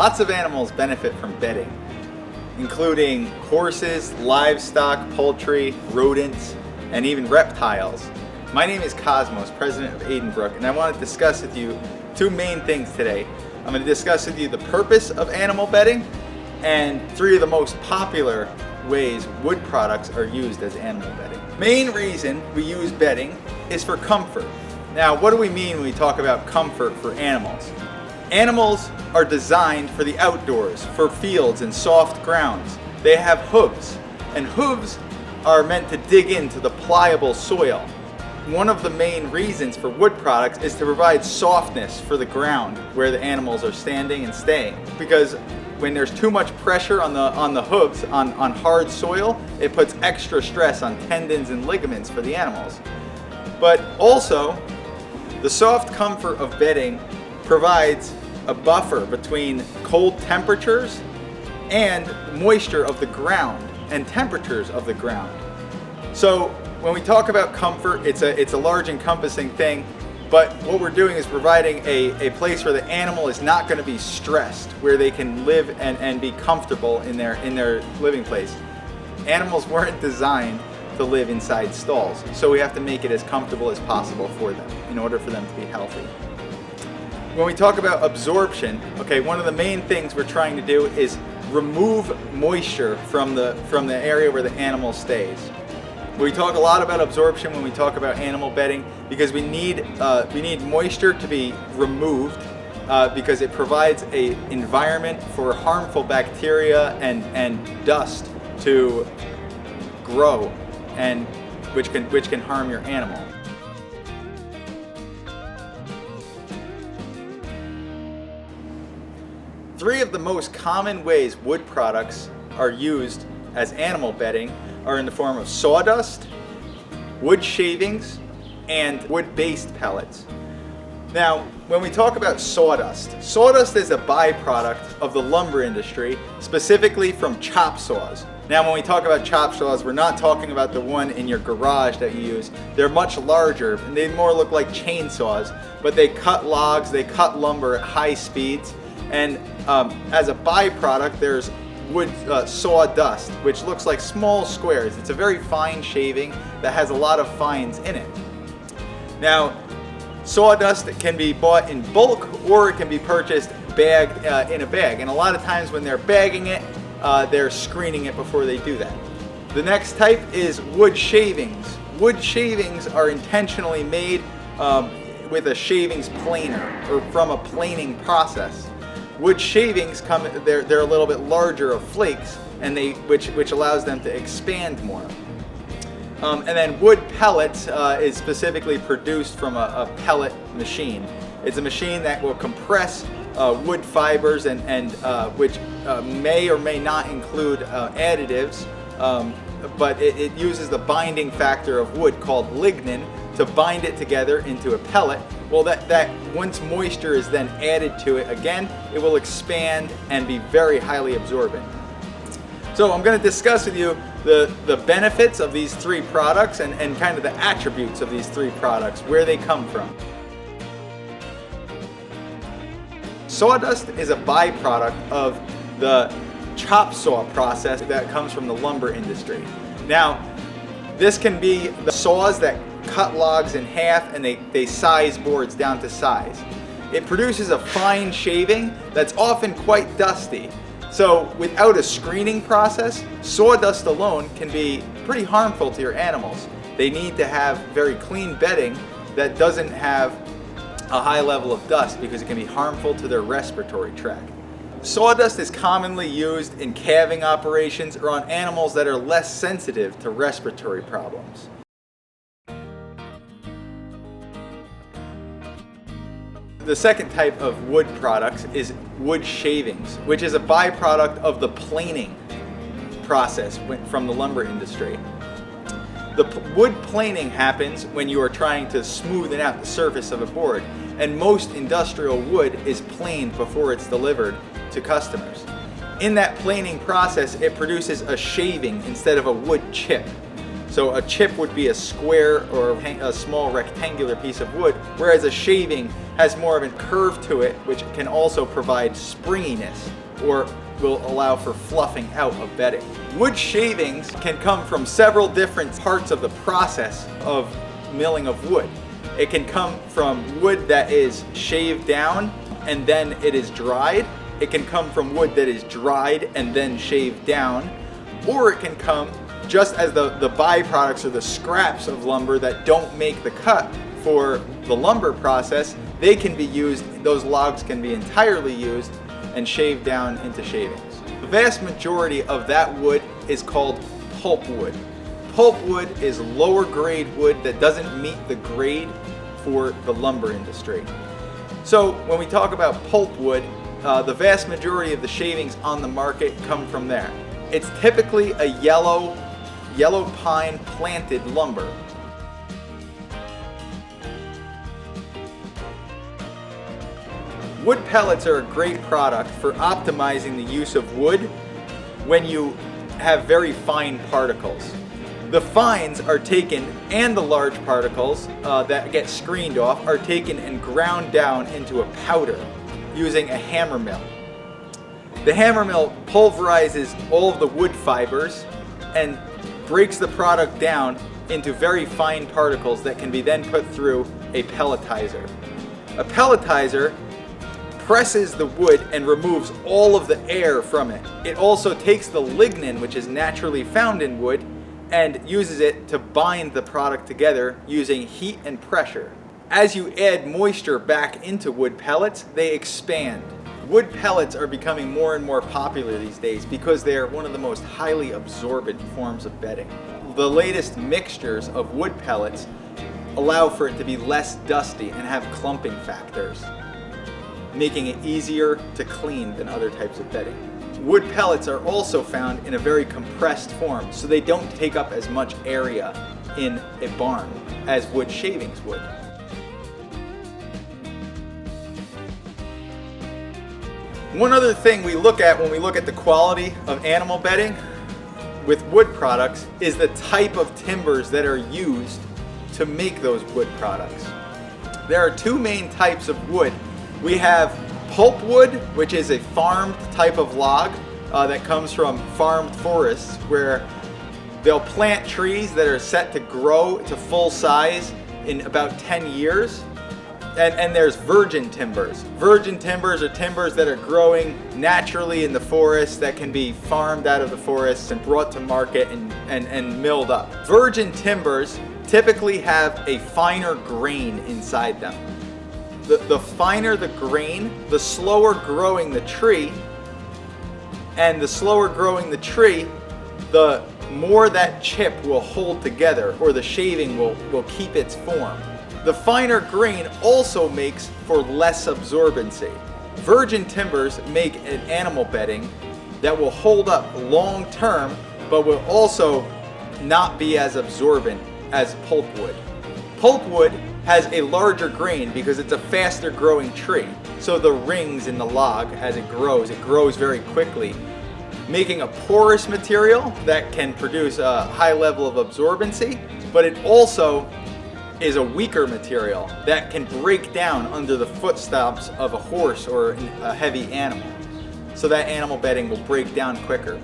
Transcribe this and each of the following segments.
Lots of animals benefit from bedding, including horses, livestock, poultry, rodents, and even reptiles. My name is Cosmos, president of Aden, Brook, and I want to discuss with you two main things today. I'm going to discuss with you the purpose of animal bedding and three of the most popular ways wood products are used as animal bedding. Main reason we use bedding is for comfort. Now, what do we mean when we talk about comfort for animals? Animals are designed for the outdoors, for fields and soft grounds. They have hooves, and hooves are meant to dig into the pliable soil. One of the main reasons for wood products is to provide softness for the ground where the animals are standing and staying. Because when there's too much pressure on the hooves, on hard soil, it puts extra stress on tendons and ligaments for the animals. But also, the soft comfort of bedding provides a buffer between cold temperatures and moisture of the ground and temperatures of the ground. So when we talk about comfort, it's a large encompassing thing, but what we're doing is providing a place where the animal is not going to be stressed, where they can live and be comfortable in their living place. Animals weren't designed to live inside stalls, so we have to make it as comfortable as possible for them in order for them to be healthy. When we talk about absorption, one of the main things we're trying to do is remove moisture from the area where the animal stays. We talk a lot about absorption when we talk about animal bedding because we need moisture to be removed because it provides an environment for harmful bacteria and dust to grow, and which can harm your animal. Three of the most common ways wood products are used as animal bedding are in the form of sawdust, wood shavings, and wood-based pellets. Now, when we talk about sawdust is a byproduct of the lumber industry, specifically from chop saws. Now, when we talk about chop saws, we're not talking about the one in your garage that you use. They're much larger, and they more look like chainsaws, but they cut logs, they cut lumber at high speeds, and as a byproduct, there's wood sawdust, which looks like small squares. It's a very fine shaving that has a lot of fines in it. Now, sawdust can be bought in bulk or it can be purchased bagged in a bag. And a lot of times when they're bagging it, they're screening it before they do that. The next type is wood shavings. Wood shavings are intentionally made with a shavings planer or from a planing process. Wood shavings they're a little bit larger of flakes, and which allows them to expand more. And then wood pellets is specifically produced from a pellet machine. It's a machine that will compress wood fibers and which may or may not include additives, but it uses the binding factor of wood called lignin to bind it together into a pellet. Well, that once moisture is then added to it again, it will expand and be very highly absorbent. So I'm going to discuss with you the benefits of these three products and kind of the attributes of these three products, where they come from. Sawdust is a byproduct of the chop saw process that comes from the lumber industry. Now, this can be the saws that cut logs in half and they size boards down to size. It produces a fine shaving that's often quite dusty. So without a screening process, sawdust alone can be pretty harmful to your animals. They need to have very clean bedding that doesn't have a high level of dust because it can be harmful to their respiratory tract. Sawdust is commonly used in calving operations or on animals that are less sensitive to respiratory problems. The second type of wood products is wood shavings, which is a byproduct of the planing process from the lumber industry. The wood planing happens when you are trying to smoothen out the surface of a board, and most industrial wood is planed before it's delivered to customers. In that planing process, it produces a shaving instead of a wood chip. So a chip would be a square or a small rectangular piece of wood, whereas a shaving has more of a curve to it, which can also provide springiness or will allow for fluffing out of bedding. Wood shavings can come from several different parts of the process of milling of wood. It can come from wood that is shaved down and then it is dried. It can come from wood that is dried and then shaved down, or it can come just as the byproducts or the scraps of lumber that don't make the cut for the lumber process. They can be used, those logs can be entirely used and shaved down into shavings. The vast majority of that wood is called pulpwood. Pulpwood is lower grade wood that doesn't meet the grade for the lumber industry. So when we talk about pulpwood, the vast majority of the shavings on the market come from there. It's typically a yellow pine planted lumber. Wood pellets are a great product for optimizing the use of wood when you have very fine particles. The fines are taken, and the large particles that get screened off are taken and ground down into a powder using a hammer mill. The hammer mill pulverizes all of the wood fibers and breaks the product down into very fine particles that can be then put through a pelletizer. A pelletizer presses the wood and removes all of the air from it. It also takes the lignin, which is naturally found in wood, and uses it to bind the product together using heat and pressure. As you add moisture back into wood pellets, they expand. Wood pellets are becoming more and more popular these days because they are one of the most highly absorbent forms of bedding. The latest mixtures of wood pellets allow for it to be less dusty and have clumping factors, making it easier to clean than other types of bedding. Wood pellets are also found in a very compressed form, so they don't take up as much area in a barn as wood shavings would. One other thing we look at when we look at the quality of animal bedding with wood products is the type of timbers that are used to make those wood products. There are two main types of wood. We have pulpwood, which is a farmed type of log that comes from farmed forests where they'll plant trees that are set to grow to full size in about 10 years. And there's virgin timbers. Virgin timbers are timbers that are growing naturally in the forest that can be farmed out of the forests and brought to market and milled up. Virgin timbers typically have a finer grain inside them. The finer the grain, the slower growing the tree, and the slower growing the tree, the more that chip will hold together, or the shaving will keep its form. The finer grain also makes for less absorbency. Virgin timbers make an animal bedding that will hold up long term, but will also not be as absorbent as pulpwood. Pulpwood has a larger grain because it's a faster growing tree. So the rings in the log, as it grows very quickly, making a porous material that can produce a high level of absorbency, but it also is a weaker material that can break down under the footsteps of a horse or a heavy animal. So that animal bedding will break down quicker.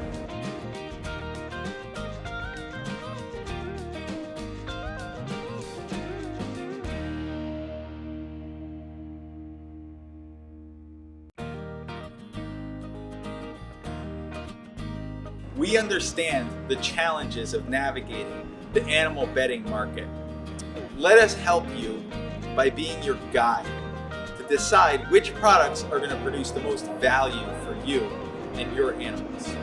We understand the challenges of navigating the animal bedding market. Let us help you by being your guide to decide which products are going to produce the most value for you and your animals.